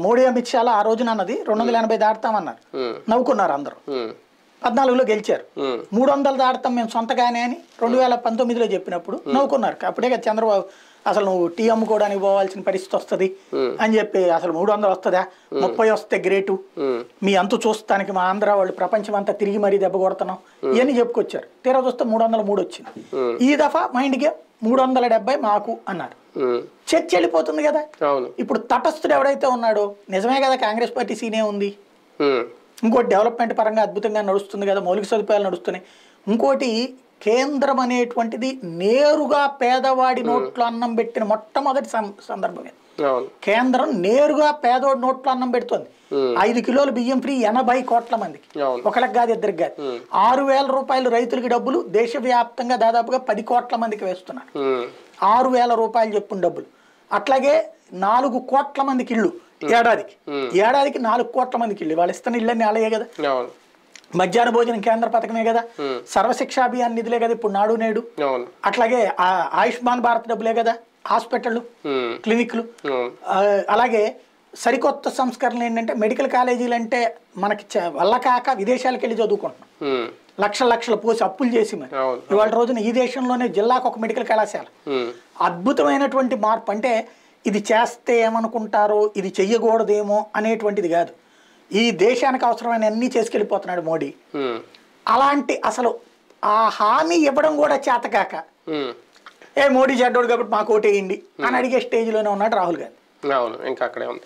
Modi Amit shallow ఆ రోజున అన్నది 280 దాటుతామన్నారు. నవ్వుకున్నారు అందరూ. 14లో గెలిచారు. 300 దాటుతాం మేము సొంతగానే అని 2019లో చెప్పినప్పుడు నవ్వుకున్నారు. అప్పుడే కదా చంద్రబాబు అసలు నువ్వు టీ అమ్ముకోవడానికి పోవాల్సిన పరిస్థితి వస్తుంది అని చెప్పి, అసలు 300 వస్తుందా, 30 వస్తే గ్రేటు, మీ అంతు చూస్తానికి మా ఆంధ్ర వాళ్ళు ప్రపంచం అంతా తిరిగి మరీ దెబ్బ కొడుతున్నాం ఇవన్నీ చెప్పుకొచ్చారు. తీరా చూస్తే 303 వచ్చింది. ఈ దఫా మైండ్ గేమ్ 370 మాకు అన్నారు. చర్చ వెళ్ళిపోతుంది కదా. ఇప్పుడు తటస్థుడు ఎవడైతే ఉన్నాడో నిజమే కదా, కాంగ్రెస్ పార్టీ సీనే ఉంది. ఇంకోటి డెవలప్మెంట్ పరంగా అద్భుతంగా నడుస్తుంది కదా, మౌలిక సదుపాయాలు నడుస్తున్నాయి. ఇంకోటి కేంద్రం అనేటువంటిది నేరుగా పేదవాడి నోట్లో అన్నం పెట్టిన మొట్టమొదటి సందర్భమే. కేంద్రం నేరుగా పేదవాడి నోట్లో అన్నం పెడుతుంది. 5 కిలోల బియ్యం ఫ్రీ 80 కోట్ల మందికి, ఒకరికి కాదు ఇద్దరికి కాదు. 6,000 రూపాయలు రైతులకి డబ్బులు దేశవ్యాప్తంగా దాదాపుగా 10 కోట్ల మందికి వేస్తున్నారు. 6,000 రూపాయలు చెప్పున డబ్బులు. అట్లాగే 4 కోట్ల మందికి ఇళ్ళు ఏడాదికి 4 కోట్ల మందికి ఇళ్ళు. వాళ్ళు ఇస్తున్న ఇళ్ళని అలాగే కదా. మధ్యాహ్న భోజనం కేంద్ర పథకమే కదా. సర్వశిక్ష అభియాన్ నిధులే కదా ఇప్పుడు నాడు నేడు. అట్లాగే ఆయుష్మాన్ భారత్ డబ్బులే కదా, హాస్పిటల్ క్లినిక్లు. అలాగే సరికొత్త సంస్కరణలు ఏంటంటే మెడికల్ కాలేజీలు అంటే మనకి వల్ల కాక విదేశాలకు వెళ్ళి చదువుకుంటున్నాం. లక్షలు పోసి అప్పులు చేసి మరి ఇవాళ రోజున ఈ దేశంలోనే జిల్లాకు ఒక మెడికల్ కళాశాల. అద్భుతమైనటువంటి మార్పు. అంటే ఇది చేస్తే ఏమనుకుంటారో, ఇది చెయ్యకూడదేమో అనేటువంటిది కాదు. ఈ దేశానికి అవసరమైన అన్ని చేసుకెళ్ళిపోతున్నాడు మోడీ. అలాంటి అసలు ఆ హామీ ఇవ్వడం కూడా చేతకాక మోడీ చెడ్డోడు కాబట్టి మాకు ఓటేయండి అని అడిగే స్టేజ్లోనే ఉన్నాడు రాహుల్ గాంధీ. ఇంకా అక్కడే ఉంది.